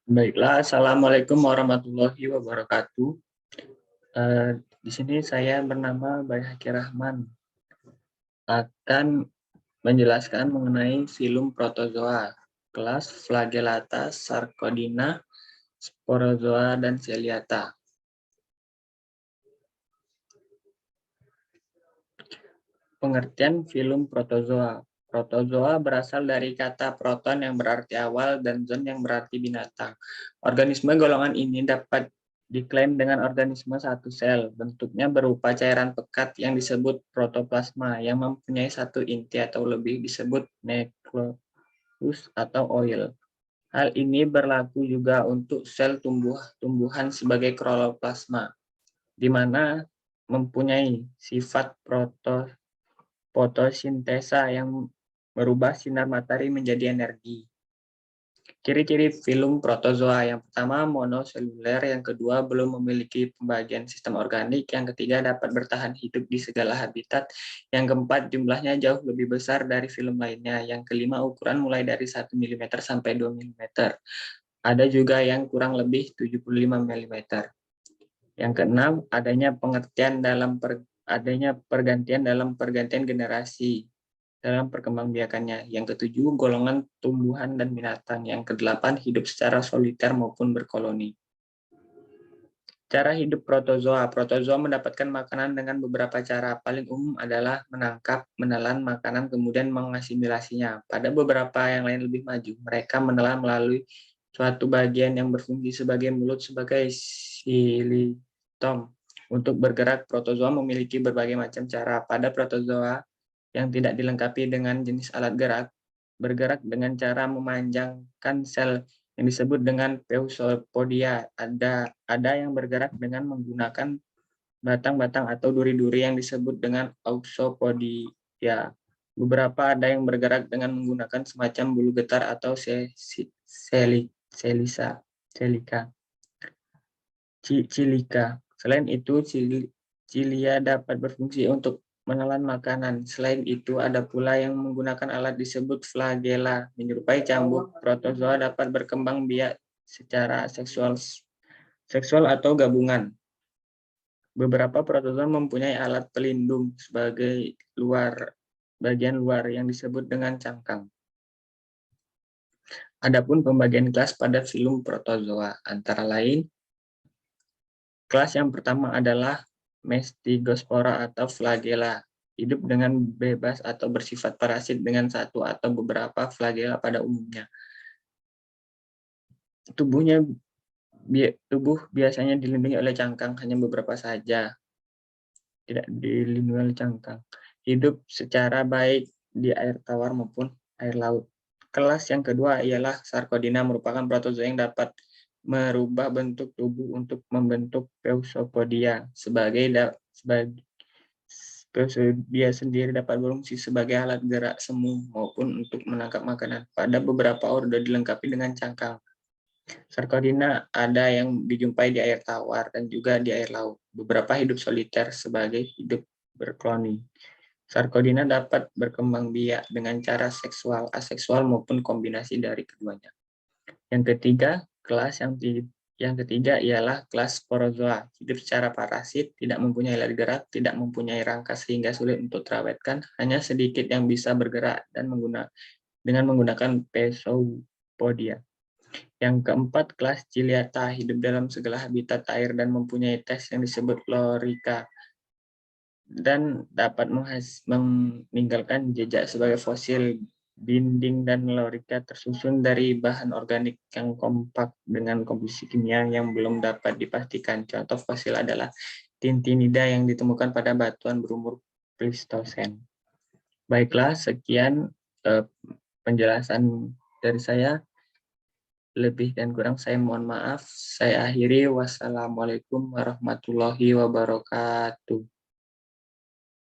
Baiklah, Assalamualaikum warahmatullahi wabarakatuh. Di sini saya bernama Bayhaqi Rahman, akan menjelaskan mengenai filum protozoa, kelas Flagellata, Sarcodina, Sporozoa, dan Ciliata. Pengertian filum protozoa. Protozoa berasal dari kata proton yang berarti awal dan zoon yang berarti binatang. Organisme golongan ini dapat diklaim dengan organisme satu sel. Bentuknya berupa cairan pekat yang disebut protoplasma yang mempunyai satu inti atau lebih disebut nukleus atau oil. Hal ini berlaku juga untuk sel tumbuhan sebagai kloroplasma, di mana mempunyai sifat fotosintesa yang merubah sinar matahari menjadi energi. Ciri-ciri filum protozoa: yang pertama monoseluler, yang kedua belum memiliki pembagian sistem organik, yang ketiga dapat bertahan hidup di segala habitat, yang keempat jumlahnya jauh lebih besar dari filum lainnya, yang kelima ukuran mulai dari 1 mm sampai 2 mm. Ada juga yang kurang lebih 75 mm. Yang keenam, adanya pergantian dalam pergantian generasi dalam perkembangbiakannya. Yang ketujuh, golongan tumbuhan dan binatang. Yang kedelapan, hidup secara soliter maupun berkoloni. Cara hidup protozoa. Protozoa mendapatkan makanan dengan beberapa cara. Paling umum adalah menangkap, menelan makanan, kemudian mengasimilasinya. Pada beberapa yang lain lebih maju, mereka menelan melalui suatu bagian yang berfungsi sebagai mulut sebagai xilitome. Untuk bergerak, protozoa memiliki berbagai macam cara. Pada protozoa yang tidak dilengkapi dengan jenis alat gerak, bergerak dengan cara memanjangkan sel yang disebut dengan pseudopodia. Ada yang bergerak dengan menggunakan batang-batang atau duri-duri yang disebut dengan auxopodia. Beberapa ada yang bergerak dengan menggunakan semacam bulu getar atau cilika. Selain itu, cilia dapat berfungsi untuk menelan makanan. Selain itu, ada pula yang menggunakan alat disebut flagella. Menyerupai cambuk, protozoa dapat berkembang biak secara seksual atau gabungan. Beberapa protozoa mempunyai alat pelindung sebagai bagian luar yang disebut dengan cangkang. Adapun pembagian kelas pada filum protozoa, antara lain, kelas yang pertama adalah Mestigospora atau flagella, hidup dengan bebas atau bersifat parasit dengan satu atau beberapa flagella pada umumnya. Tubuh biasanya dilindungi oleh cangkang, hanya beberapa saja tidak dilindungi oleh cangkang. Hidup secara baik di air tawar maupun air laut. Kelas yang kedua ialah Sarcodina, merupakan protozoa yang dapat merubah bentuk tubuh untuk membentuk pseudopodia. Dia sendiri dapat berfungsi sebagai alat gerak semu maupun untuk menangkap makanan. Pada beberapa ordo dilengkapi dengan cangkang. Sarcodina ada yang dijumpai di air tawar dan juga di air laut. Beberapa hidup soliter sebagai hidup berkoloni. Sarcodina dapat berkembang biak dengan cara seksual, aseksual maupun kombinasi dari keduanya. Yang ketiga ialah kelas Sporozoa, hidup secara parasit, tidak mempunyai alat gerak, tidak mempunyai rangka sehingga sulit untuk terawetkan, hanya sedikit yang bisa bergerak dan dengan menggunakan pseudopodia. Yang keempat, kelas Ciliata, hidup dalam segala habitat air dan mempunyai tes yang disebut lorika dan dapat meninggalkan jejak sebagai fosil. Dinding dan lorika tersusun dari bahan organik yang kompak dengan komposisi kimia yang belum dapat dipastikan. Contoh fosil adalah Tintinida yang ditemukan pada batuan berumur Pleistosen. Baiklah, sekian penjelasan dari saya. Lebih dan kurang saya mohon maaf. Saya akhiri. Wassalamualaikum warahmatullahi wabarakatuh.